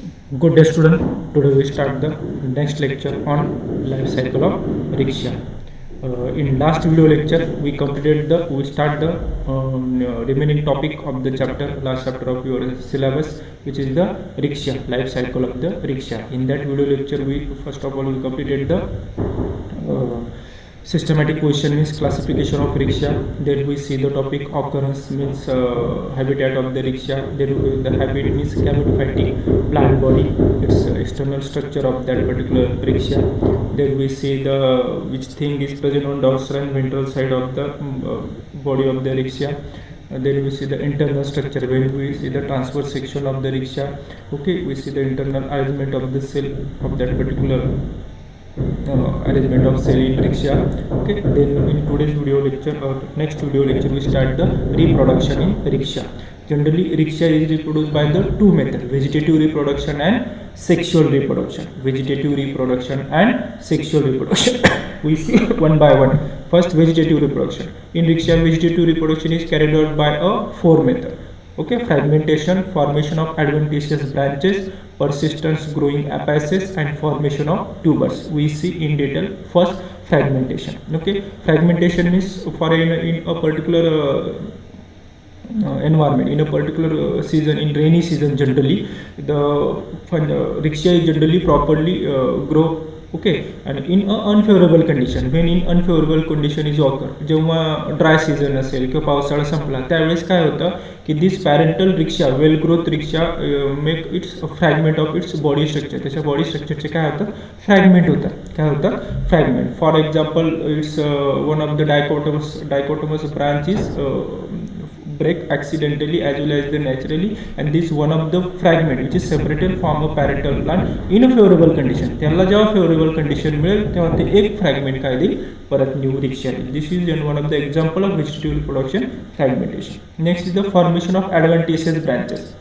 Good day student, today we start the next lecture on life cycle of rickshaw. In last video lecture we start the remaining topic of the last chapter of your syllabus, which is the rickshaw, life cycle of the rickshaw. In that video lecture we first of all we completed the systematic question, means classification of rickshaw. Then we see the topic occurrence, means habitat of the rickshaw. Then the habit means gametophytic plant body, its external structure of that particular rickshaw. Then we see the which thing is present on dorsal and ventral side of the body of the rickshaw. Then we see the internal structure. When we see the transverse section of the rickshaw, okay, we see the internal arrangement of the cell of that particular arrangement of cell in rickshaw. Okay, then in today's video lecture or next video lecture we start the reproduction in rickshaw. Generally rickshaw is reproduced by the two methods: vegetative reproduction and sexual reproduction. Vegetative reproduction and sexual reproduction we see one by one. First, vegetative reproduction. In rickshaw, vegetative reproduction is carried out by a four method. Okay, fragmentation, formation of adventitious branches, persistence growing apices, and formation of tubers. We see in detail. First, fragmentation. Okay, fragmentation means for in a particular environment, in a particular season, in rainy season generally the rickshaw is generally properly grow. Okay, and in unfavorable condition, when in unfavorable condition is occur, जेव्हा dry season असेल किंवा पावसाळा संपला त्यावेळेस काय होतं की this parental Riccia, well growth Riccia make its fragment of its body structure. त्याच्या बॉडी स्ट्रक्चरचे काय होतं, फ्रॅगमेंट होतात. काय होतं, fragment. For example it's one of the dichotomous branch is break accidentally as well as the naturally, and this one of the fragment which is separated from a parental plant in a favorable condition. त्याला जेव्हा favourable condition मिळेल तेव्हा ते एक fragment काय देईल, परत new Riccia देईल. This is one of the example of vegetative reproduction, fragmentation. Next is the formation of adventitious branches.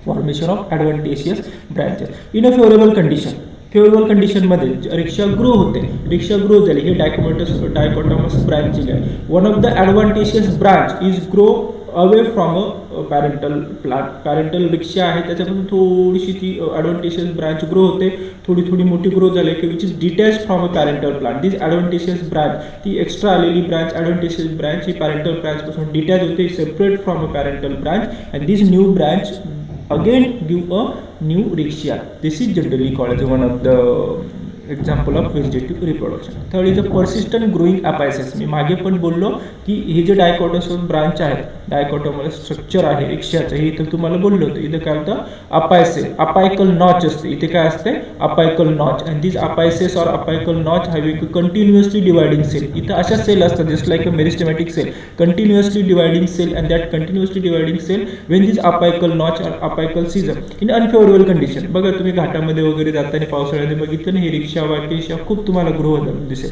Formation of adventitious branches in a favourable condition. Favourable कंडिशनमध्ये Riccia grow होते. Riccia grow झाली ही dichotomous branching आहे. One of the adventitious branch is grow away from a parental plant. Parental Riccia आहे त्याच्यापासून थोडीशी ती ॲडव्हांटेशियस branch grow होते, थोडी मोठी ग्रो झाली की which is detach from a parental plant. This adventitious branch, ती एक्स्ट्रा आलेली ब्रांच, ॲडव्हांटेशियस ब्रांच ही पॅरेंटल ब्रांचपासून डिटॅच होते, separate from a parental branch, and this new branch again give a new rickshaw. This is generally called as one of the example of vegetative reproduction. Third is the persistent growing apices. मी मागे पण बोललो की हे जे डायकोटोमस branch आहे, डायकोटोमस structure आहे रिक्षाचं, हे इथं तुम्हाला बोललो होतं. इथं काय होतं, अपायसेस, अपायकल नॉच असते. इथे काय असते, apical notch, and this apices or apical notch having continuously dividing cell. इथं अशा सेल असतात just like a meristematic cell, continuously dividing cell, and that continuously dividing cell when this apical notch or apical season in unfavourable condition. बघा तुम्ही घाटामध्ये वगैरे जाताना पावसाळ्यामध्ये बघितलं ना, ही रिक्षा खूप तुम्हाला ग्रो दिसेल.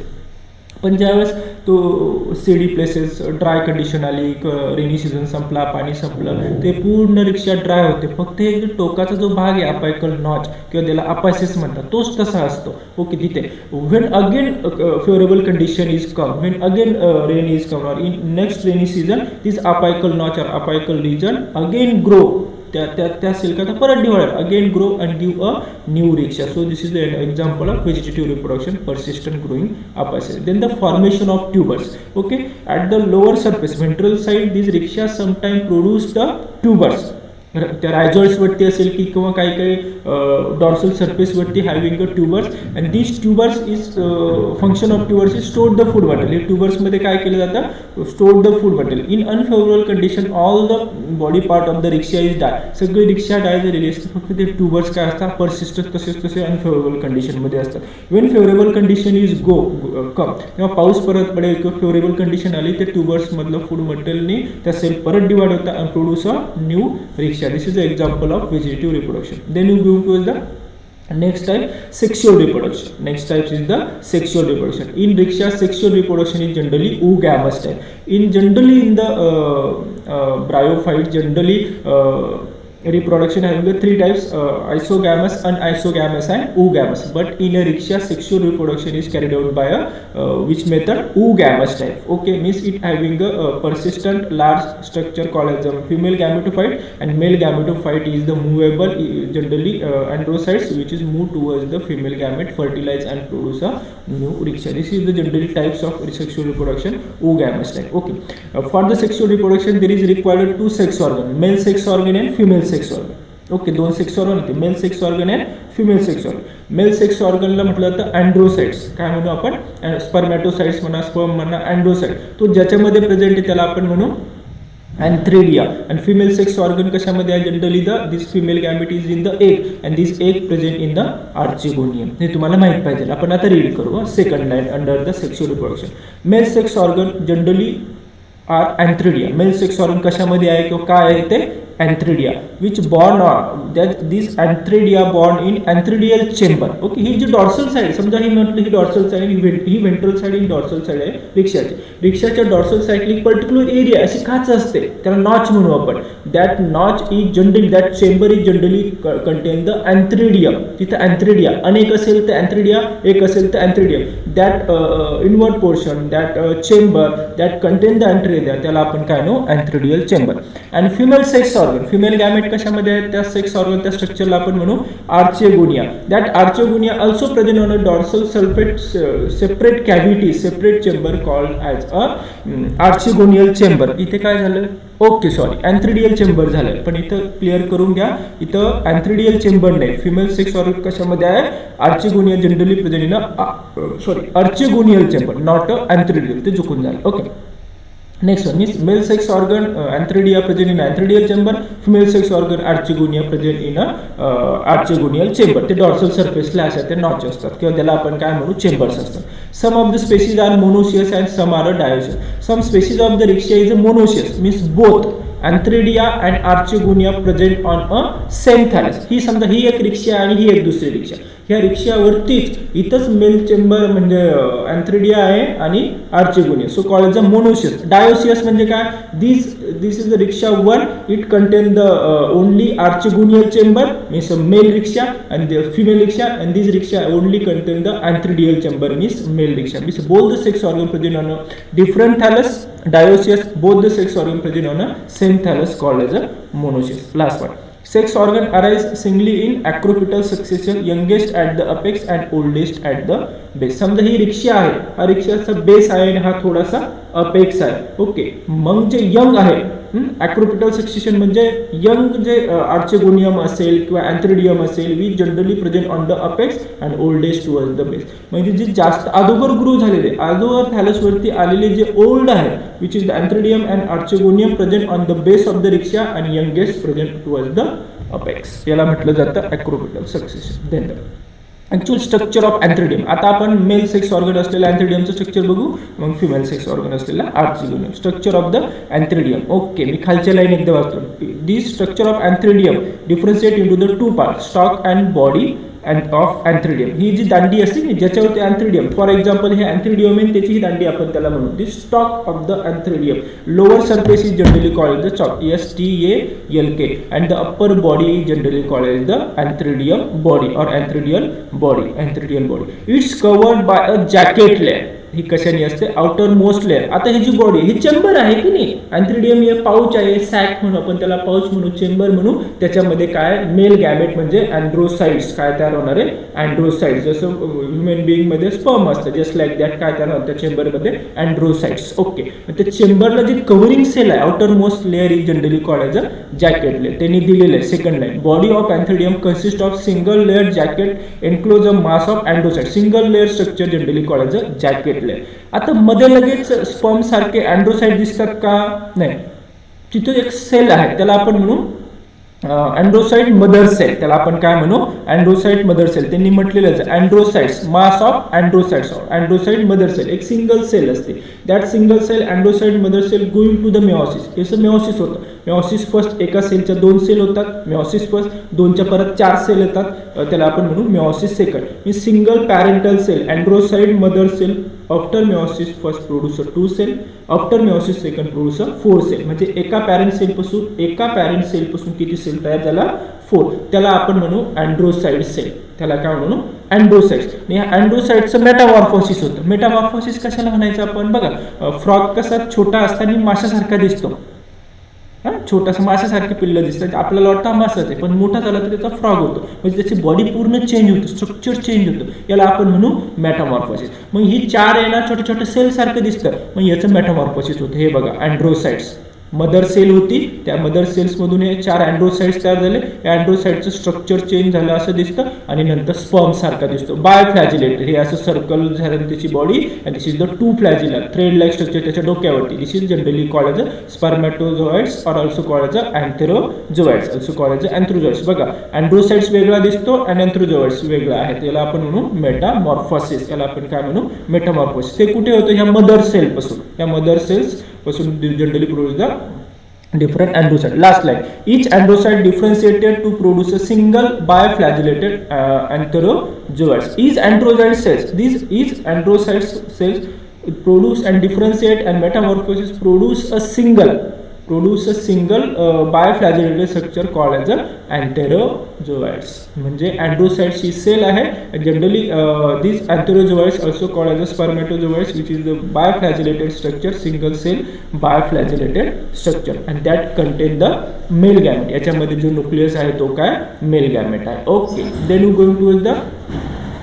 पण ज्यावेळेस तो सेडी प्लेसेस, ड्राय कंडिशन आली, रेनी सीझन संपला, पाणी संपलं, ते पूर्ण रिक्षा ड्राय होते. फक्त एक टोकाचा जो भाग आहे अपायकल नॉच किंवा त्याला अपायसेस म्हणतात, तोच तसा असतो. ओके, तिथे when again favourable condition is come, when again rain is come or in next rainy season this apical notch or apical region again grow. त्या सेल का परत divide again grow and give a new Riccia. So this is the example of vegetative reproduction, persistent growing apices. Then the formation of tubers. Okay, at the lower surface, ventral side, these rickshaws sometimes produce the tubers. त्या रायझॉइड्स वरती असेल की किंवा काही काही dorsal surface वरती having a tubers, and this tubers is function of tubers is store the food material. हे ट्यूबर्समध्ये काय केलं जातं, store the food material. In unfavourable condition all the body part of the Riccia is die. सगळी Riccia डाय झालेली असते, फक्त ते ट्यूबर्स काय असतात, पर्सिस्टंट तसे अनफेवरेबल कंडिशनमध्ये असतात. वेन फेवरेबल कंडिशन इज कम, तेव्हा पाऊस परत पडेल किंवा फेवरेबल कंडिशन आली, ते ट्यूबर्समधलं फूड मटेरियलने त्या सेल परत डिवाइड होतात and produce a new rickshaw. This is the example of vegetative reproduction. Then you go to the next type, sexual reproduction. Next type is the sexual reproduction. In rickshaw, sexual reproduction is generally oogamous type. In the bryophytes, generally reproduction having the three types, isogamous, unisogamous and oogamous. But in a rickshaw, sexual reproduction is carried out by a which method? Oogamous type. Okay, means it having a persistent large structure called as a female gametophyte, and male gametophyte is the movable, generally androcytes, which is moved towards the female gamete, fertilize and produce a new rickshaw. This is the generally types of sexual reproduction, oogamous type. Okay, for the sexual reproduction there is required two sex organ, male sex organ and female sex organ. Okay, दोन sex organ होते, male sex organ आणि female sex organ. Male sex ऑर्गनला म्हटलं तर अँड्रोसाइट्स, काय म्हणू आपण, spermatocytes म्हणा, स्पर्म म्हणा, अँड्रोसाइट, तो ज्याच्यामध्ये प्रेझेंट आहे त्याला आपण म्हणू अँथ्रेडिया. आणि फिमेल सेक्स ऑर्गन कशामध्ये आहे, generally this female gamete is in the egg and this egg present in the archegonium. हे तुम्हाला माहित पाहिजे. आपण आता रीड करू second line under the sexual reproduction. Male sex organ generally are antheridia. Male sex organ कशामध्ये आहे किंवा काय आहे ते antheridia, which born that this antheridia born in antheridial chamber. Okay, he G dorsal side, समजा ही म्हटलं ही dorsal side, ही ventral side, ही dorsal side आहे रिक्षाची. रिक्षाच्या dorsal side ली पर्टिक्युलर एरिया अशी खाच असते, त्याला नॉच म्हणू आपण. that notch is generally, that chamber is generally contain the antheridium. तिथे antheridia अनेक असेल तर antheridia, एक असेल तर antheridium. that inward portion, that chamber that contain the antheridia, त्याला आपण काय म्हणू, antheridial chamber. and female sex organ, female gamete कशामध्ये आहे, त्या सेक्स ऑर्गन, त्या स्ट्रक्चरला आपण म्हणू archegonia. That archegonia also present on a dorsal sulphate separate cavity, separate chamber called as a archegonial chamber. इथे काय झालं, ओके सॉरी, अँथ्रिडियल चेंबर झालं, पण इथं क्लिअर करून घ्या, इथं अँथ्रिडियल चेंबर नाही. फिमेल सेक्स ऑर्गन कशामध्ये आहे, archegonia generally present in sorry archegonial chamber, not a antheridial, ते चुकून झालं. Okay, next one is male sex organ antheridia present in antheridial chamber, female sex organ archigonia present in a archigonial chamber. ते dorsal surface ला असतात, ते notch असतात किंवा त्याला आपण काय म्हणू, चेंबर्स असतात. some of the species are monoecious and some are dioecious. some species of the rixia is a monoecious, means both antheridia and archigonia present on a same thallus. ही समजा ही एक रिक्षा आणि ही एक दुसरी रिक्षा, ह्या रिक्षावरतीच इथंच मेल चेंबर म्हणजे antheridia आहे आणि archegonia, so called the monoecious. Dioecious म्हणजे काय, this is the Riccia one, it contain the only archegonial chamber, means male Riccia, and the female rickshaw, and this rickshaw only contain the antheridial chamber, means male rickshaw. Means both the sex organ present on a different thallus, dioecious, both the sex organ present on a same thallus called as a monoecious. Last one, sex organ arise singly in acropetal succession, youngest at the apex and oldest at the base. समजा ही रिक्षा आहे, हा रिक्षाचा base आहे आणि हा थोडासा apex आहे. Okay, मग जे यंग आहे, ॲक्रोपिटल सक्सेशन म्हणजे यंग जे आर्चिगोनियम असेल किंवा अँथ्रिडियम असेल, we generally present on the apex and oldest towards the base. म्हणजे जे जास्त अगोदर ग्रो झालेले, अगोदर थॅलसवरती आलेले जे ओल्ड आहे, which is the antheridium and archegonium present on the base of the Riccia आणि youngest present towards the apex. याला म्हटलं जातं acropetal succession. Then actual structure of antheridium. आता आपण मेल सेक्स ऑर्गन असलेल्या अँथ्रिडियमचं स्ट्रक्चर बघू, मग फिमेल सेक्स ऑर्गन असलेला archegonium. Structure of the antheridium. Okay, मी खालच्या लाईन एकदा वाचतो. This structure of antheridium differentiate into the two part, stalk and body and of antheridium. ही जी दांडी असते ना ज्याच्यावरती अँथ्रिडियम, फॉर एक्झाम्पल हे अँथ्रिडियम आहे, त्याची ही दांडी आपण त्याला म्हणू the stalk of the antheridium. Lower surface is generally called the chalk, STALK, and the upper body is generally called as the antheridium body or antheridial body. It's covered by a jacket layer. ही कशाने असते, outer most layer. आता ही जी body, ही chamber आहे की नाही, अँथ्रिडियम हे pouch आहे, sack म्हणू आपण त्याला, पाऊच म्हणू, चेंबर म्हणू. त्याच्यामध्ये काय, मेल गॅमेट म्हणजे अँड्रोसाइट्स काय तयार होणार आहे, अँड्रोसाइट्स. जसं ह्युमन बिईंग मध्ये स्पर्म असतं, जस्ट लाईक दॅट काय तयार होतं त्या चेंबरमध्ये, अँड्रोसाइट्स. ओके, त्या चेंबरला जी कव्हरिंग सेल आहे, outer most layer is generally called as a jacket layer. त्यांनी दिलेलं आहे second line. Body of antheridium consist of single layer jacket enclose a mass of androcyte. Single layer structure generally called as a jacket. आता मध्ये लगेच sperm सारखे अँड्रोसाइट दिसतात का, नाही. तिथे एक सेल आहे, त्याला आपण म्हणू अँड्रोसाइट मदर सेल. त्याला आपण काय म्हणू, अँड्रोसाइट मदर सेल. त्यांनी म्हटलेलं आहे androcytes, mass of androcytes, androcyte mother cell. एक सिंगल सेल असते, that single cell androcyte mother cell going to the meiosis. याचं मेओसिस होतं. मेओसिस फर्स्ट एका सेलच्या 2 सेल होतात, मेओसिस फर्स्ट 2च्या परत 4 सेल येतात, त्याला आपण म्हणू मेओसिस सेकंड. ही single parental cell androcyte mother cell after meiosis first produce 2 cell, after meiosis second produce 4 cell, म्हणजे एका पॅरेंट सेलपासून किती सेल तयार झाला? 4. त्याला आपण म्हणू अँड्रोसाइड सेल. त्याला काय म्हणू? अँड्रोसाइड्स. आणि या अँड्रोसाइडचं मेटामॉर्फोसिस होतं. मेटामॉर्फोसिस कशाला म्हणायचं आपण? बघा, फ्रॉग कसा छोटा असताना माशासारखा दिसतो, छोटासा माशासारखे पिल्लं दिसतात, आपल्याला वाटतं मासाच आहे, पण मोठा झाला तर त्याचा फ्रॉग होतो, म्हणजे त्याची बॉडी पूर्ण चेंज होतं, स्ट्रक्चर चेंज होतं, याला आपण म्हणू मेटामॉर्फोसिस. मग ही 4 आहे ना, छोटे छोटे सेल सारखं दिसतं, मग याचं मेटामॉर्फोसिस होतं. हे बघा, अँड्रोसाइड्स मदर सेल होती, त्या मदर सेल्समधून हे 4 अँड्रोसाइड्स तयार झाले. या अँड्रोसाइडचं स्ट्रक्चर चेंज झालं असं दिसतं, आणि नंतर स्पर्म सारखा दिसतो. बायफ्लॅजिलेटेड, हे असं सर्कल झालं त्याची body, and this is the two flagellar thread like structure त्याच्या डोक्यावरती. This is generally called as spermatozoids or also called as antherozoids, also called as antherozoids. बघा, अँड्रोसाइड्स वेगळा दिसतो आणि अँथ्रोझोइड्स वेगळा आहे, त्याला आपण म्हणू मेटामॉर्फोसिस. याला आपण काय म्हणू? मेटामॉर्फोसिस. ते कुठे होतं? ह्या मदर सेल पासून. या मदर सेल्स पासून generally produce the different androcyte. Last line, each androcyte differentiated to produce a single biflagellated antherozoids. These androcyte cells produce and differentiate and metamorphosis produce a single biflagellated structure called as antherozoids. म्हणजे अँड्रोसाइड्स ही sale आहे. Generally these antherozoids also called as spermatozoids, which is the biflagellated structure, single cell biflagellated structure, and that contain the male gamete. याच्यामध्ये जो nucleus आहे तो काय? Mail gamete आहे. Okay, then we going to the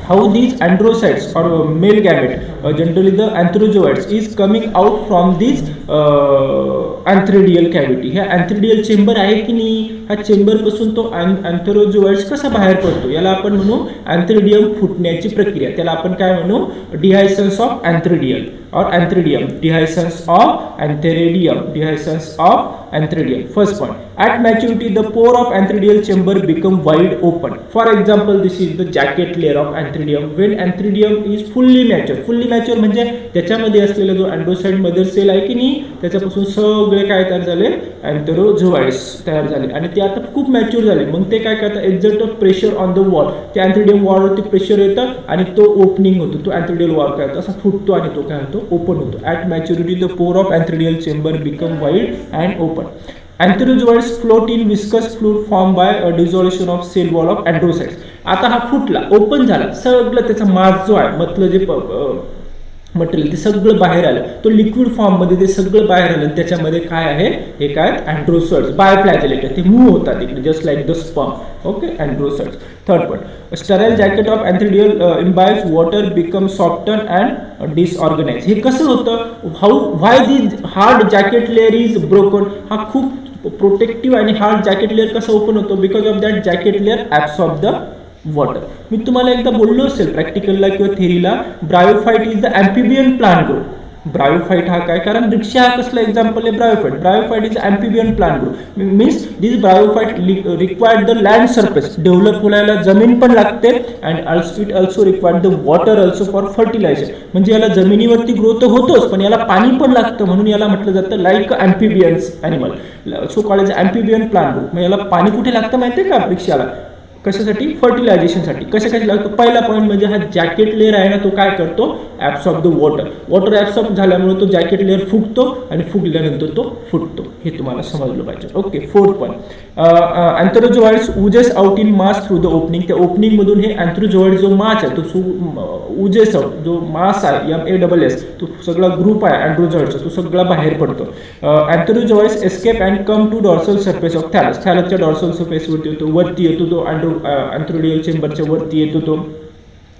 how these androcytes or male gamete, generally the antherozoids is coming out from this antheridial cavity. ह्या antheridial chamber आहे की नाही, हा चेंबर पासून तो antherozoids कसा बाहेर पडतो, याला आपण म्हणू antheridium फुटण्याची प्रक्रिया. त्याला आपण काय म्हणू? dehiscence of antheridium or antheridium, dehiscence of antheridium. First point, at maturity the pore of antheridial chamber become wide open. For example, this is the jacket layer of antheridium. When antheridium is fully mature म्हणजे त्याच्यामध्ये असलेला जो अँड्रोसाइड mother sale आहे की नाही, त्याच्यापासून सगळे काय तयार झाले? अँथेरोझोइड्स तयार झाले, आणि ते आता खूप मॅच्युअर झाले. मग ते काय करतात? Exert of pressure on the wall, त्या अँथेरिडियम वॉलवरती प्रेशर येतं आणि तो ओपनिंग होतो, तो अँथेरिडियल वॉल काय होतो? असा फुटतो आणि तो काय होतो? ओपन होतो. At maturity the pore of antheridial chamber become wide and open. Antherozoids float in viscous fluid formed by a dissolution of cell wall of androcytes. आता हा फुटला, ओपन झाला, सगळं त्याचा मास जो आहे, मतलब जे मटेरियल ते सगळं बाहेर आलं, तो लिक्विड फॉर्ममध्ये ते सगळं बाहेर आलं. त्याच्यामध्ये काय आहे? हे काय? अँड्रोसाइड्स बायफ्लॅजिलेटेड, ते मूव्ह होतात इकडे just like the sperm. Okay, androcytes. Third point, sterile jacket of antheridial imbibes water become soften and disorganize. हे कसं होतं? Why this hard jacket layer is broken. हा खूप प्रोटेक्टिव्ह आणि हार्ड जॅकेट लेअर कसं ओपन होतो? Because of that jacket layer absorb the water. मी तुम्हाला एकदा बोललो असेल प्रॅक्टिकलला किंवा थेरीला, bryophyte is the amphibian plant group. Bryophyte हा काय? कारण रिक्षा हा कसला एक्झाम्पल आहे? Bryophyte is amphibian plant group. Means this bryophyte required the land surface, develop व्हायला जमीन पण लागते, and it also required the water also for fertilizer. म्हणजे याला जमिनीवरती ग्रो तर होतोच, पण याला पाणी पण लागतं, म्हणून याला म्हटलं जातं like amphibians animal, so called amphibian plant group. मग याला पाणी कुठे लागतं माहिती आहे का? रिक्षाला कशासाठी? फर्टिलायझेशनसाठी. कशासाठी लागतो? पहिला पॉईंट म्हणजे हा जॅकेट लेअर आहे ना, तो काय करतो? ॲब्सॉर्ब द वॉटर ॲब्सॉर्ब झाल्यामुळे तो जॅकेट लेअर फुगतो, आणि फुगल्यानंतर तो फुटतो. हे तुम्हाला समजलं पाहिजे. Okay, fourth point, antherozoids oozes out in mass through the opening. त्या ओपनिंग मधून हे अँथेरोझोइड जो मास आहे तो उजेस आउट, जो मास आहे MASS, तो सगळा ग्रुप आहे अँथेरोझोइड्सचा, तो सगळा बाहेर पडतो. Antherozoids escape and come to dorsal surface of thallus. थॅलसच्या डॉर्सल सरफेसवरती येतो, वरती येतो तो अँथेरिडियल चेंबरच्या वरती येतो तो.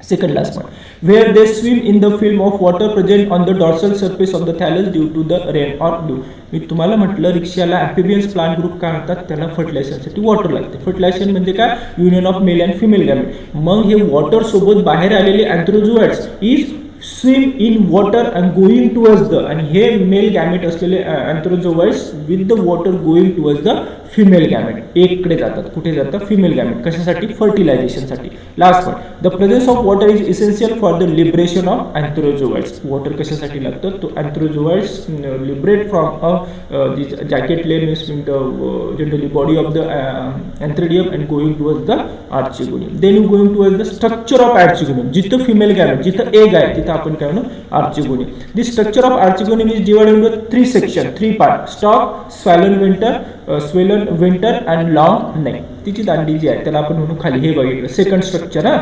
Second last point, where they swim in the film of water present on the dorsal surface of the thallus due to the rain or dew. मी तुम्हाला म्हटलं रिक्षाला ॲम्फिबियन्स प्लांट ग्रुप काय म्हणतात? त्याला फर्टिलायझरसाठी वॉटर लागते. फर्टिलायझेशन म्हणजे काय? Union of male and female gamete. मग हे वॉटर सोबत बाहेर आलेले antherozoids is swim in water and going towards the, आणि हे मेल गॅमेट असलेले antherozoids with the water going towards the female gamete एककडे जातात. कुठे जातात? Female gamete. कशासाठी? फर्टिलायझेशनसाठी. Last one, the presence of water is essential for the liberation of antherozoids. Water कशासाठी लागतं? तो antherozoids liberate from a jacket layer means generally body of the antheridium and going towards the archegonium. Then going towards the structure of archegonium. जिथं female gamete, जिथं egg आहे तिथं आपण काय म्हणू? Archegonium. This structure of archegonium is divided into 3 section, 3 part. Stalk, swollen venter and long neck. तिची दांडी जी आहे त्याला आपण म्हणू खाली हे बघितलं सेकंड स्ट्रक्चर. हा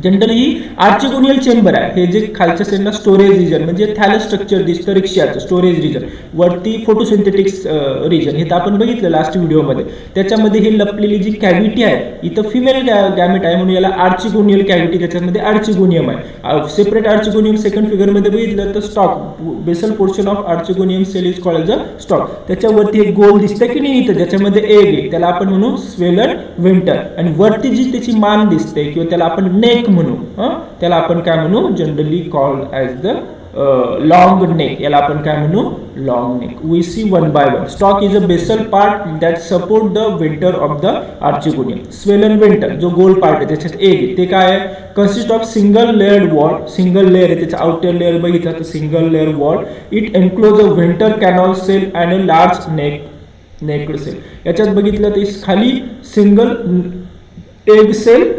जनरली ही आर्चिगोनियल चेंबर आहे. हे जे खालच्या साईडला स्टोरेज रिजन म्हणजे थॅलस स्ट्रक्चर दिसतं रिक्षाचं, स्टोरेज रिजन. वरती फोटोसिंथेटिक्स रिजन हे तर आपण बघितलं लास्ट व्हिडिओमध्ये. त्याच्यामध्ये हे लपलेली जी कॅव्हिटी आहे इथं फिमेल गॅमेट आहे म्हणून याला आर्चिगोनियल कॅव्हिटी, त्याच्यामध्ये आर्चिगोनियम आहे. सेपरेट आर्चिगोनियम सेकंड फिगरमध्ये बघितलं तर stalk, basal portion of archegonium cell is called the stalk. त्याच्यावरती एक गोल दिसतं की नाही इथं, ज्याच्यामध्ये एग आहे, त्याला आपण म्हणू स्वेलन वेंटर. आणि वरती जी त्याची मान दिसते किंवा त्याला आपण नेक म्हणू, त्याला आपण काय म्हणू? Generally called as the long neck. याला आपण काय म्हणू? Long neck. We see one by one. Stalk is a basal part that support the venter of the archegonium. Swollen venter जो गोल पार्ट आहे त्याच्यात एग ते काय आहे? Consist of single layered wall. Single layer आहे, त्याचा आउटर लेअर बघितलं तर single layer wall. It enclose a venter canal cell and a large necked sale. याच्यात बघितलं तर खाली सिंगल एग सेल,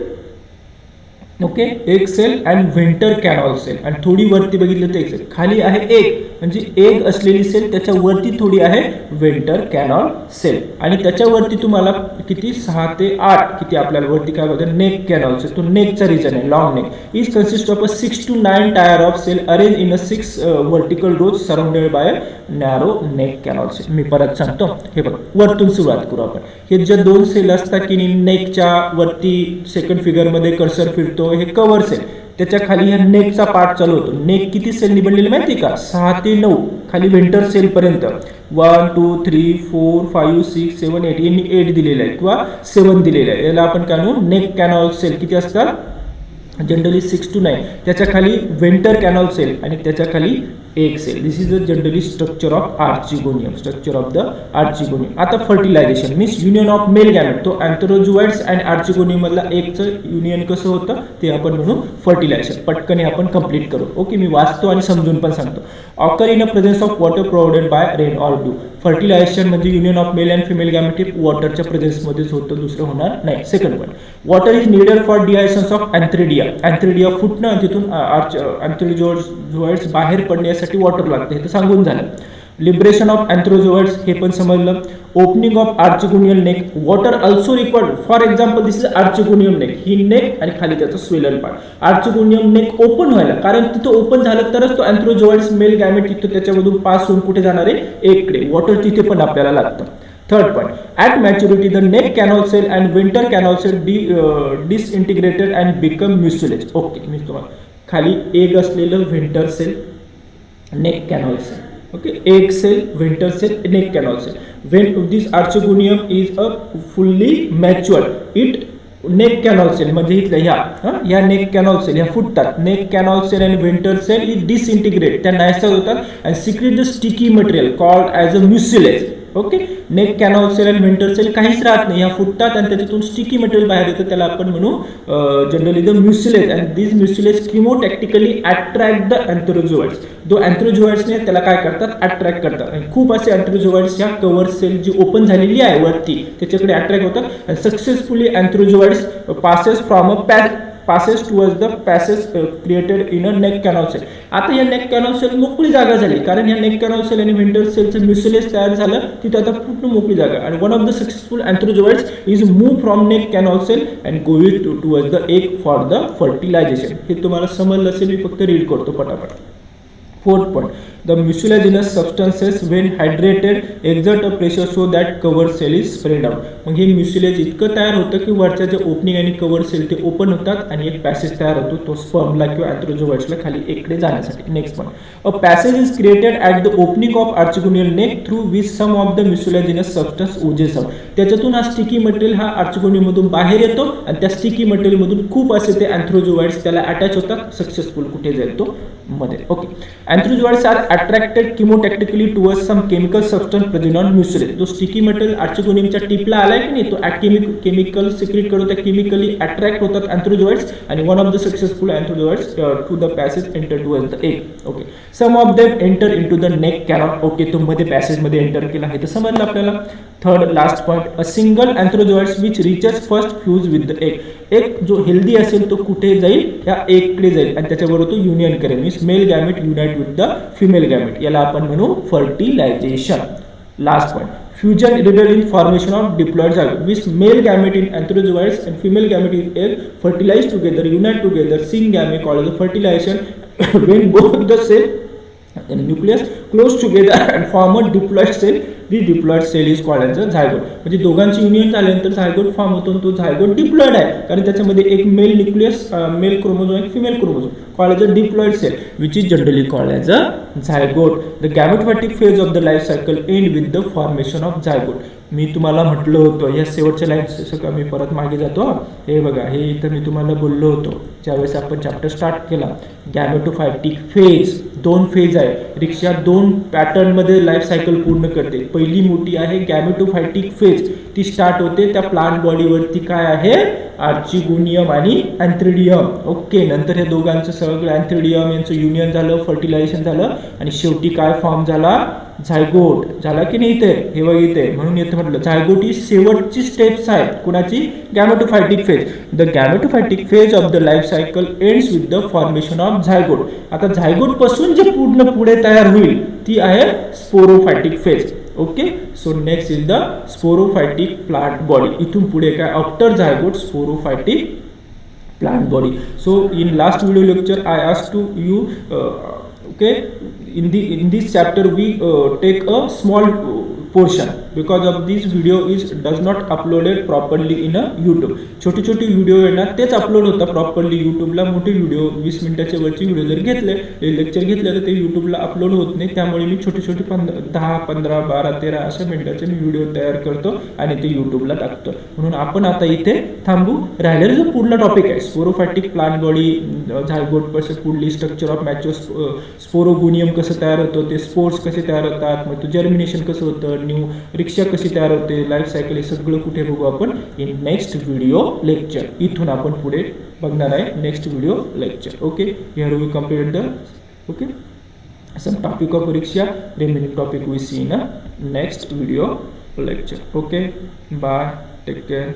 ओके, एक सेल अँड व्हेंटर कॅनॉल सेल. आणि थोडी वरती बघितलं तर एक सेल खाली आहे एग म्हणजे एग असलेली सेल, त्याच्या वरती थोडी आहे व्हेंटर कॅनॉल सेल. आणि त्याच्यावरती तुम्हाला किती 6 ते 8 किती आपल्याला वरती काय बोलतात? Neck canal cell. तो नेकचा रिजन आहे, long neck. Is consist of a 6 to 9 tier of cell arrange in a 6 vertical rows surrounded by narrow neck canal cell. मी परत सांगतो. हे बघ, वरतून सुरुवात करू आपण. हे जे 2 सेल असतात की नेकच्या वरती सेकंड फिगरमध्ये कर्सर फिरतो, हे कव्हर सेल. त्याच्या खाली ह्या नेकचा पार्ट चालू होतो. नेक किती सेल बनलेले माहिती का? 6 ते 9 खाली व्हेंटर सेल पर्यंत 1 2 3 4 5 6 7 8 यांनी 8 दिलेलं आहे किंवा 7 दिलेलं आहे. याला आपण काय म्हणू? Neck canal cell. किती असतात? Generally 6 to 9. त्याच्या खाली व्हेंटर कॅनॉल सेल आणि त्याच्या खाली एक cell. This is the generally structure of archegonium. Structure of the archegonium. आता fertilization means union of male gamete. तो अँथ्रोझोइड्स अँड आर्चिगोनियम मधला एकचं युनियन कसं होतं ते आपण म्हणू फर्टिलायझेशन. पटकन आपण कंप्लीट करू. ओके, मी वाचतो आणि समजून पण सांगतो. Occur in a presence of water provided by rain or dew. Fertilization म्हणजे union of male and female gamete वॉटरच्या प्रेझेन्समध्येच होतं, दुसरं होणार नाही. Second point, water is needed for dehiscence of antheridia. Antheridia फुटणं, तिथून अँथ्रोझोइड्स बाहेर पडण्यासाठी वॉटर लागतं, हे तर सांगून झालं. लिबरेशन ऑफ अँथ्रोझोइड्स हे पण समजलं. Opening of archegonial neck. Water also required. For example this is archegonium neck. ही नेक आणि खाली त्याचं swollen part. Archegonium neck open व्हायला, कारण तिथं ओपन झालं तरच तो अँथ्रोझोइड्स मेल गॅमेट तिथं त्याच्यामधून पास होऊन कुठे जाणार आहे? एककडे. वॉटर तिथे पण आपल्याला लागतं. Third point, at maturity the neck canal cell and venter canal cell disintegrated and become mucilage. Okay, मी तुम्हाला खाली एग असलेलं venter cell, neck canal cell. Okay, egg cell, venter cell, neck canal cell. When this archegonium is a fully matured, it neck canal cell म्हणजे इथल्या ह्या neck canal sale ह्या फुटतात. Neck canal cell आणि venter sale is disintegrate, त्या नायसा होतात and secrete the sticky material called as a mucilage. Okay, neck canal cell आणि व्हेंटर सेल काहीच राहत नाही, ह्या फुटतात आणि त्याच्यातून स्टिकी मटेरियल बाहेर येतं, त्याला आपण म्हणू generally the mucilage. And this mucilage chemotactically attract the antherozoids. जो अँथ्रोझोइड्सने त्याला काय करतात, अट्रॅक्ट करतात. आणि खूप असे अँथ्रोझोइड्स ह्या कव्हर सेल जी ओपन झालेली आहे वरती त्याच्याकडे अट्रॅक्ट होतात. And successfully antherozoids passes towards the passage created in a neck canal cell. आता या नेक कॅनॉल सेल मोकळी जागा झाली, कारण या नेक कॅनॉल सेल आणि व्हेंटर सेलचं म्युसिलेज तयार झालं, तिथे आता पूर्ण मोकळी जागा. आणि one of the successful antherozoids is move from neck canal cell and going towards the egg for the fertilization. हे तुम्हाला समजलं असेल, मी फक्त रीड करतो पटापट. Fourth point, the mucilaginous substances when hydrated exert a pressure so that cover cell is spread out. मग हे म्युसिलेज इतकं तयार होतं की वरच्या जे ओपनिंग आणि कव्हर सेल ते ओपन होतात आणि एक पॅसेज तयार होतो, तो स्पर्मला किंवा अँथ्रोझोइड्सला खाली एककडे जाण्यासाठी. Next point, a passage is created at the opening of archegonial neck through which some of the mucilaginous substance oozes out. त्याच्यातून हा स्टिकी मटेरियल हा आर्चिगोनियममधून बाहेर येतो आणि त्या स्टिकी मटेरियलमधून खूप असे ते अँथ्रोझोइड्स त्याला अटॅच होतात. सक्सेसफुल कुठे जाईल तो मध्ये. Okay, antherozoids are attracted chemotactically towards some chemical substance present on mucilage. जो स्टिकी मेटल आर्चिगोनियमच्या टिपला आलाय की नाही, तो केमिकल सिक्रेट करून त्या केमिकली अट्रॅक्ट होतात अँथ्रोजोइड्स, आणि one of the successful antherozoids to the passage enter towards the egg. Okay, some of them enter into the neck canal. Okay, तो मध्ये पॅसेज मध्ये एंटर केला आहे, तर समजलं आपल्याला. Third last point, a single antherozoids which reaches first fuse with the egg. एक जो हेल्दी असेल तो कुठे जाईल, या एगकडे जाईल आणि त्याच्याबरोबर तो युनियन करेल, means male gamete unite with the female gamete. याला आपण म्हणू fertilization. Last point, fusion resulted in formation of diploid zygote, which male gamete in anthrozoids and female gamete in egg fertilize together, unite together, sing gamete called the fertilization. When both the cell and nucleus close together and form a diploid cell, this diploid cell is called as a zygote. म्हणजे दोघांची union झाल्यानंतर zygote form होतो, तो zygote diploid आहे, कारण त्याच्यामध्ये एक mail nucleus, mail chromosome, एक female chromosome, called as a diploid cell, which is generally called as a zygote. The gametophytic phase of the life cycle end with the formation of zygote. मी तुम्हाला म्हटलं होतं या शेवटच्या line सगळं मी परत मागे जातो. हे बघा, हे इथं मी तुम्हाला बोललो होतो ज्यावेळेस आपण चॅप्टर स्टार्ट केला. गॅमेटोफायटिक फेज, 2 फेज आहे. रिक्षा 2 पॅटर्नमध्ये लाईफ सायकल पूर्ण करते. पहिली मोठी आहे गॅमेटोफायटिक फेज, ती स्टार्ट होते त्या प्लांट बॉडीवरती काय आहे, आर्चिगोनियम आणि अँथ्रिडियम. ओके, नंतर हे दोघांचं सगळं अँथ्रिडियम यांचं युनियन झालं, फर्टिलायझेशन झालं, आणि शेवटी काय फॉर्म झाला, झायगोट झाला की नाही. इथे हे बघ, इथे म्हणून येतं म्हटलं झायगोट ही शेवटची स्टेप्स आहे कुणाची, gametophytic phase. The gametophytic phase of the life cycle ends with the formation of zygote. आता झायगोट पासून जे पूर्ण पुढे तयार होईल ती आहे sporophytic phase. Okay, so next is the sporophytic plant body. इथून पुढे काय, after zygote sporophytic plant body. So in last video lecture I asked to you okay, in this chapter we take a small portion because of this video is does not uploaded properly in a YouTube. छोटी छोटी video आहे ना, तेच upload होता properly यूट्यूबला. मोठे video 20 मिनिटाचे वरची video जर घेतले, लेक्चर घेतले, तर ते यूट्यूबला अपलोड होत नाही. त्यामुळे मी छोटे छोटे 10, 15, 12, 13 अशा मिनिटाचे मी व्हिडिओ तयार करतो आणि ते यूट्यूबला टाकतो. म्हणून आपण आता इथे थांबू. राहिलेला जो पुढला टॉपिक आहे स्पोरोफायटिक प्लांट बॉडी, झायगोट कसं, पुढली स्ट्रक्चर ऑफ मॅच्युअर स्पोरोगोनियम कसं तयार होतं, ते स्पोर्स कसे तयार होतात, मग तो जर्मिनेशन कसं होतं, न्यू रिक्षा कशी तयार होते, लाईफ सायकल, हे सगळं कुठे बघू आपण इन नेक्स्ट व्हिडिओ लेक्चर. इथून आपण पुढे बघणार आहे next video lecture. Okay, here we complete the okay some topic of Riccia. Remaining topic we see in next video lecture. Okay, bye, take care.